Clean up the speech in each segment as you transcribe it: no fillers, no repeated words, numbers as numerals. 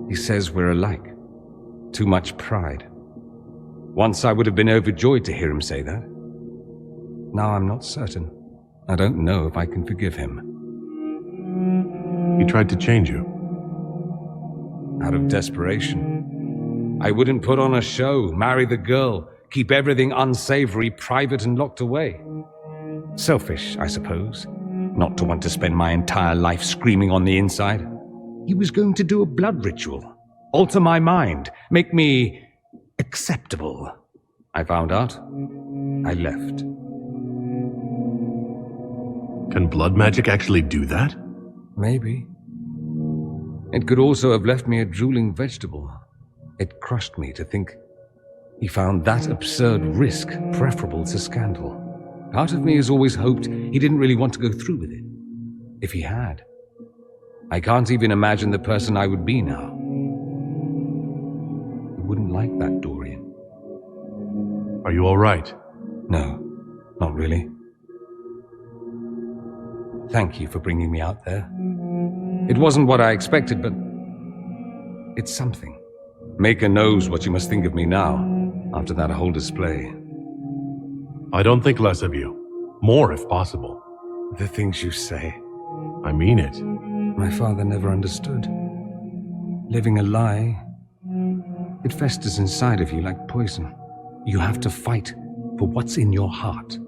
He says we're alike. Too much pride. Once I would have been overjoyed to hear him say that. Now I'm not certain. I don't know if I can forgive him. He tried to change you. Out of desperation. I wouldn't put on a show, marry the girl, keep everything unsavory, private and locked away. Selfish, I suppose, not to want to spend my entire life screaming on the inside. He was going to do a blood ritual, alter my mind, make me acceptable. I found out. I left. Can blood magic actually do that? Maybe. It could also have left me a drooling vegetable. It crushed me to think he found that absurd risk preferable to scandal. Part of me has always hoped he didn't really want to go through with it. If he had, I can't even imagine the person I would be now. I wouldn't like that, Dorian. Are you all right? No, not really. Thank you for bringing me out there. It wasn't what I expected, but it's something. Maker knows what you must think of me now, after that whole display. I don't think less of you. More, if possible. The things you say. I mean it. My father never understood. Living a lie, it festers inside of you like poison. You have to fight for what's in your heart.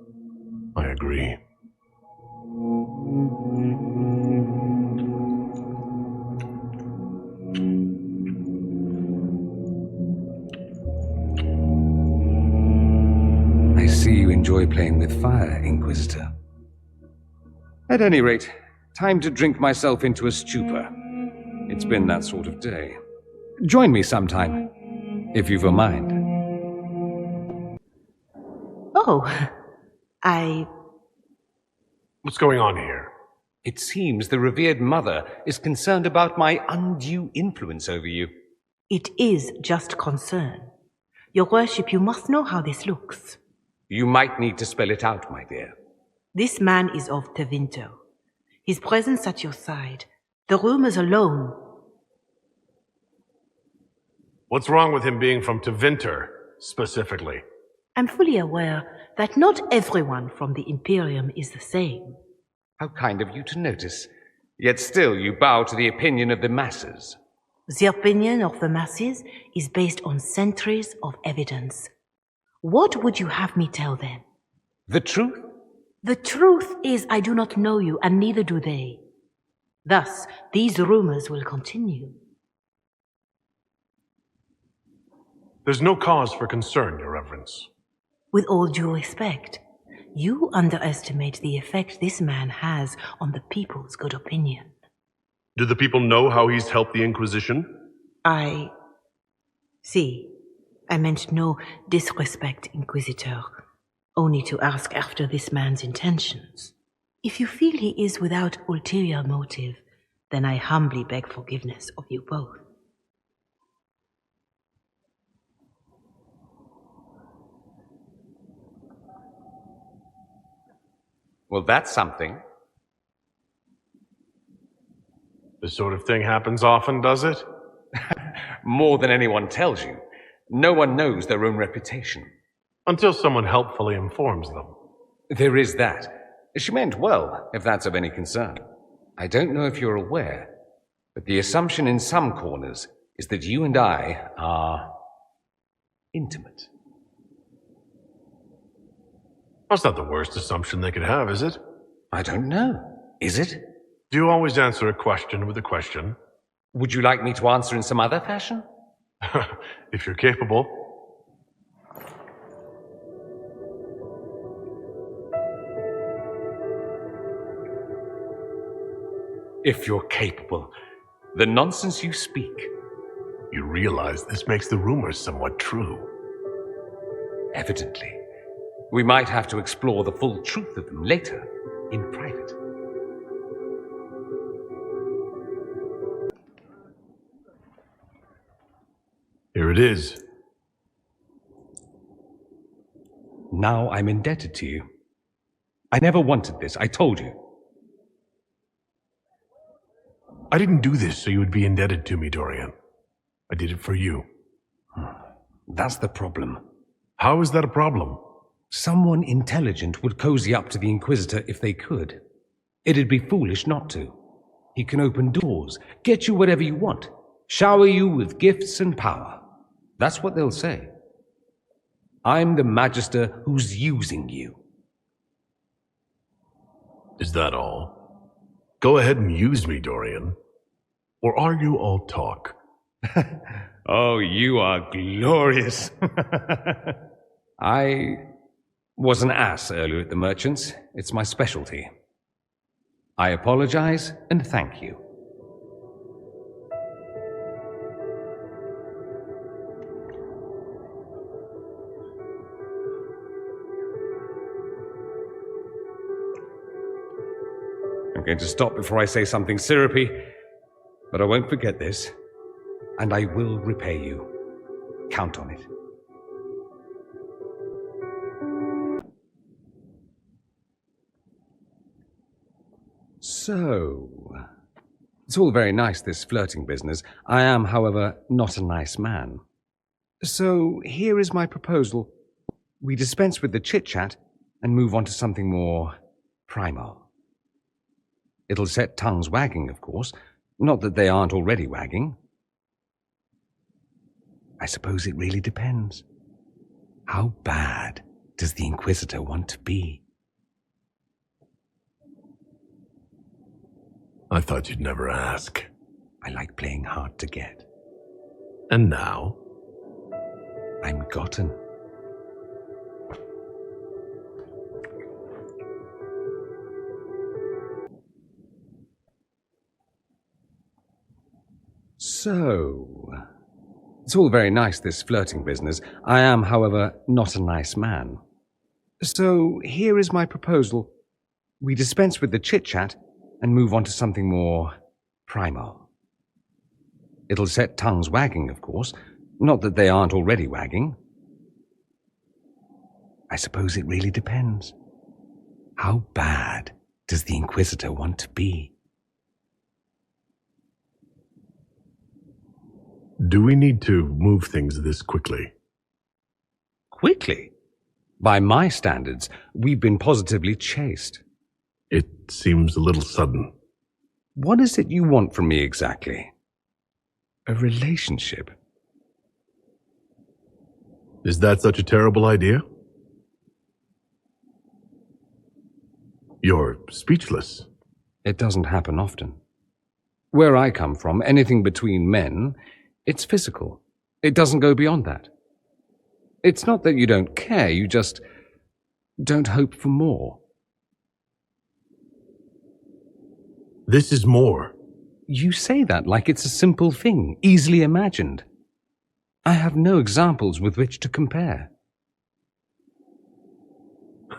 I agree. I see you enjoy playing with fire, Inquisitor. At any rate, time to drink myself into a stupor. It's been that sort of day. Join me sometime, if you've a mind. Oh, What's going on here? It seems the revered mother is concerned about my undue influence over you. It is just concern. Your worship, you must know how this looks. You might need to spell it out, my dear. This man is of Tevinter. His presence at your side, the rumors alone. What's wrong with him being from Tevinter, specifically? I'm fully aware that not everyone from the Imperium is the same. How kind of you to notice. Yet still you bow to the opinion of the masses. The opinion of the masses is based on centuries of evidence. What would you have me tell them? The truth? The truth is I do not know you, and neither do they. Thus, these rumors will continue. There's no cause for concern, Your Reverence. With all due respect, you underestimate the effect this man has on the people's good opinion. Do the people know how he's helped the Inquisition? See, I meant no disrespect, Inquisitor, only to ask after this man's intentions. If you feel he is without ulterior motive, then I humbly beg forgiveness of you both. Well, that's something. This sort of thing happens often, does it? More than anyone tells you. No one knows their own reputation. Until someone helpfully informs them. There is that. She meant well, if that's of any concern. I don't know if you're aware, but the assumption in some corners is that you and I are intimate. That's not the worst assumption they could have, is it? I don't know. Is it? Do you always answer a question with a question? Would you like me to answer in some other fashion? If you're capable. If you're capable. The nonsense you speak. You realize this makes the rumors somewhat true. Evidently. We might have to explore the full truth of them later, in private. Here it is. Now I'm indebted to you. I never wanted this, I told you. I didn't do this so you would be indebted to me, Dorian. I did it for you. That's the problem. How is that a problem? Someone intelligent would cozy up to the Inquisitor if they could. It'd be foolish not to. He can open doors, get you whatever you want, shower you with gifts and power. That's what they'll say. I'm the Magister who's using you. Is that all? Go ahead and use me, Dorian. Or are you all talk? Oh, you are glorious. I was an ass earlier at the merchants. It's my specialty. I apologize and thank you. I'm going to stop before I say something syrupy, but I won't forget this, and I will repay you. Count on it. So, it's all very nice, this flirting business. I am, however, not a nice man. So, here is my proposal. We dispense with the chit-chat and move on to something more primal. It'll set tongues wagging, of course. Not that they aren't already wagging. I suppose it really depends. How bad does the Inquisitor want to be? I thought you'd never ask. I like playing hard to get. And now? I'm gotten. So, it's all very nice, this flirting business. I am, however, not a nice man. So, here is my proposal. We dispense with the chit-chat and move on to something more primal. It'll set tongues wagging, of course. Not that they aren't already wagging. I suppose it really depends. How bad does the Inquisitor want to be? Do we need to move things this quickly? Quickly? By my standards, we've been positively chased. It seems a little sudden. What is it you want from me exactly? A relationship? Is that such a terrible idea? You're speechless. It doesn't happen often. Where I come from, anything between men, it's physical. It doesn't go beyond that. It's not that you don't care, you just don't hope for more. This is more. You say that like it's a simple thing, easily imagined. I have no examples with which to compare.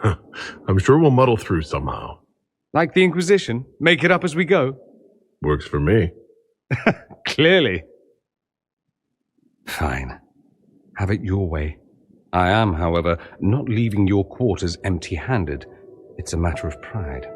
I'm sure we'll muddle through somehow. Like the Inquisition, make it up as we go. Works for me. Clearly. Fine. Have it your way. I am, however, not leaving your quarters empty-handed. It's a matter of pride.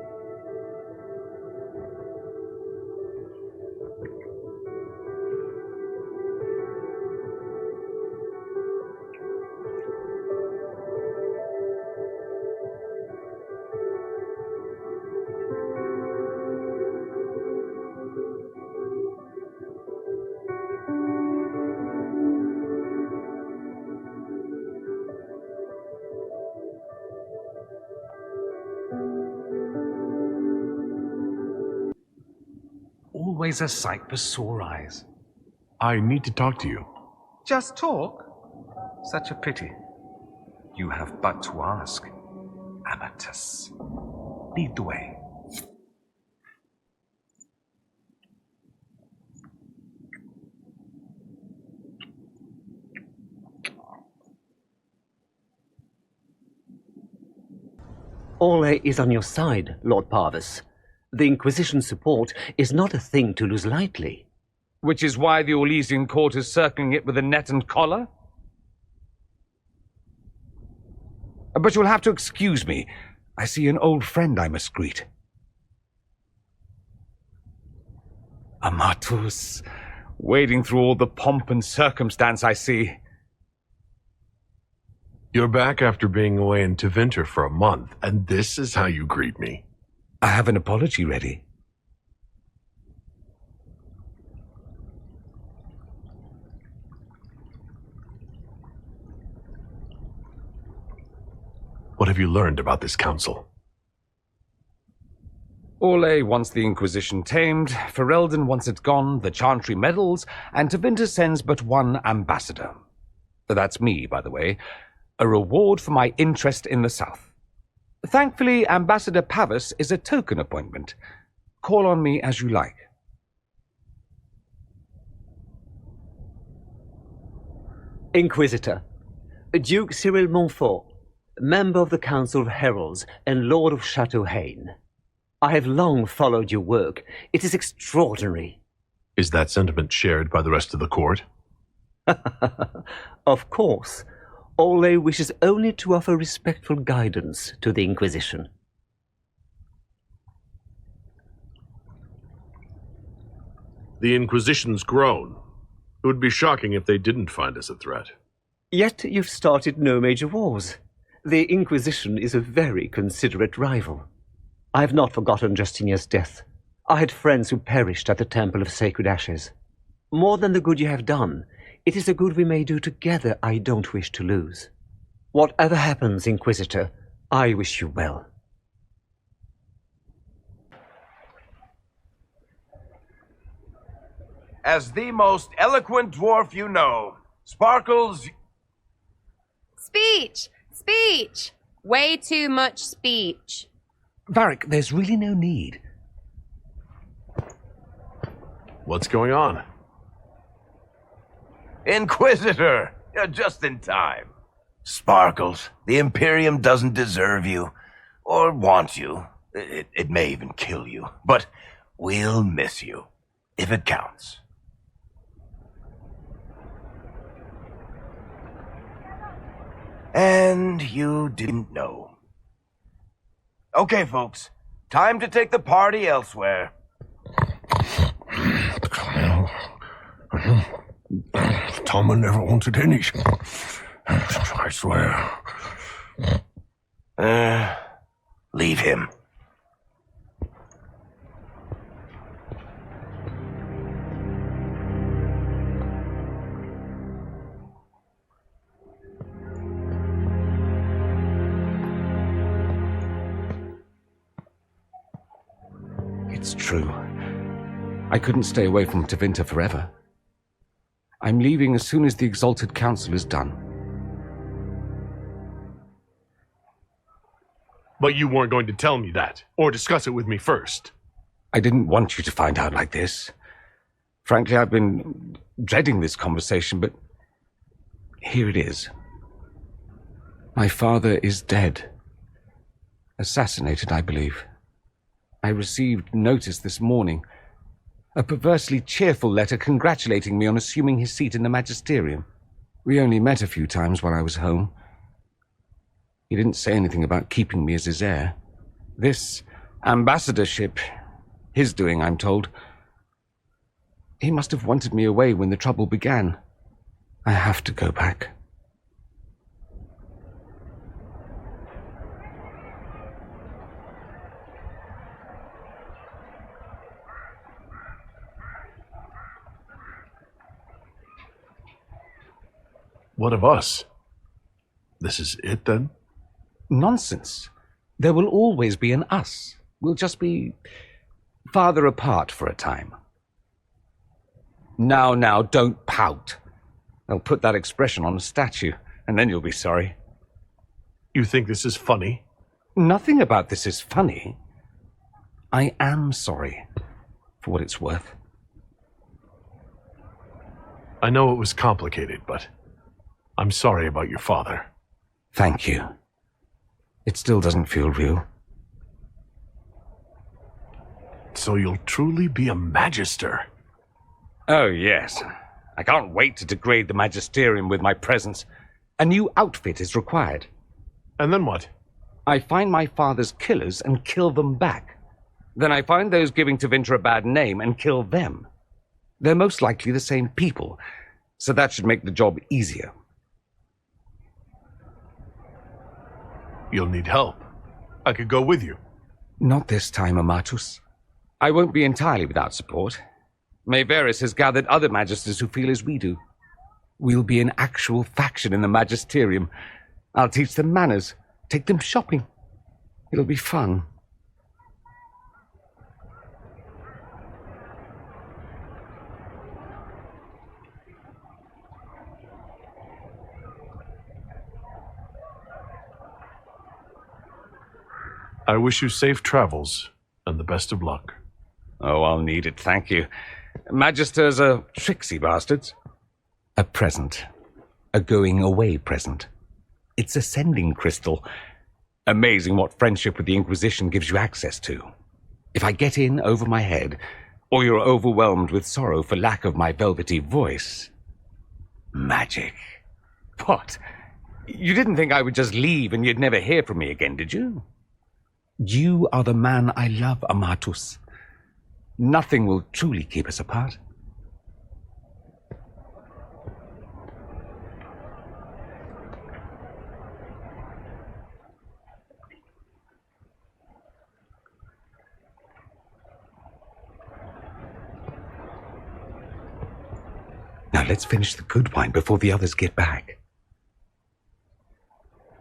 Always a sight for sore eyes. I need to talk to you. Just talk? Such a pity. You have but to ask. Amatus. Lead the way. All is on your side, Lord Parvis. The Inquisition's support is not a thing to lose lightly. Which is why the Orlesian court is circling it with a net and collar? But you'll have to excuse me. I see an old friend I must greet. Amatus, wading through all the pomp and circumstance I see. You're back after being away in Tevinter for a month, and this is how you greet me. I have an apology ready. What have you learned about this council? Orlais wants the Inquisition tamed, Ferelden wants it gone, the Chantry meddles, and Tevinter sends but one ambassador. That's me, by the way. A reward for my interest in the South. Thankfully, Ambassador Pavus is a token appointment. Call on me as you like. Inquisitor, Duke Cyril Montfort, member of the Council of Heralds and Lord of Chateau Haine. I have long followed your work. It is extraordinary. Is that sentiment shared by the rest of the court? Of course. Orlais wishes only to offer respectful guidance to the Inquisition. The Inquisition's grown. It would be shocking if they didn't find us a threat. Yet you've started no major wars. The Inquisition is a very considerate rival. I have not forgotten Justinian's death. I had friends who perished at the Temple of Sacred Ashes. More than the good you have done, it is a good we may do together I don't wish to lose. Whatever happens, Inquisitor, I wish you well. As the most eloquent dwarf you know, Sparkles... Speech! Speech! Way too much speech. Varric, there's really no need. What's going on? Inquisitor! You're just in time. Sparkles, the Imperium doesn't deserve you, or want you. It may even kill you, but we'll miss you, if it counts. And you didn't know. Okay, folks, time to take the party elsewhere. Toma never wanted any. I swear. Leave him. It's true. I couldn't stay away from Tevinter forever. I'm leaving as soon as the Exalted Council is done. But you weren't going to tell me that, or discuss it with me first. I didn't want you to find out like this. Frankly, I've been dreading this conversation, but here it is. My father is dead. Assassinated, I believe. I received notice this morning. A perversely cheerful letter congratulating me on assuming his seat in the magisterium. We only met a few times while I was home. He didn't say anything about keeping me as his heir. This ambassadorship, his doing, I'm told. He must have wanted me away when the trouble began. I have to go back. What of us? This is it, then? Nonsense. There will always be an us. We'll just be farther apart for a time. Now, don't pout. They'll put that expression on a statue, and then you'll be sorry. You think this is funny? Nothing about this is funny. I am sorry, for what it's worth. I know it was complicated, but I'm sorry about your father. Thank you. It still doesn't feel real. So you'll truly be a magister? Oh, yes. I can't wait to degrade the magisterium with my presence. A new outfit is required. And then what? I find my father's killers and kill them back. Then I find those giving Tevinter a bad name and kill them. They're most likely the same people, so that should make the job easier. You'll need help. I could go with you. Not this time, Amatus. I won't be entirely without support. Mayveris has gathered other magisters who feel as we do. We'll be an actual faction in the magisterium. I'll teach them manners, take them shopping. It'll be fun. I wish you safe travels and the best of luck. Oh, I'll need it, thank you. Magisters are tricksy bastards. A present. A going-away present. It's a sending crystal. Amazing what friendship with the Inquisition gives you access to. If I get in over my head, or you're overwhelmed with sorrow for lack of my velvety voice... Magic. What? You didn't think I would just leave and you'd never hear from me again, did you? You are the man I love, Amatus. Nothing will truly keep us apart. Now let's finish the good wine before the others get back.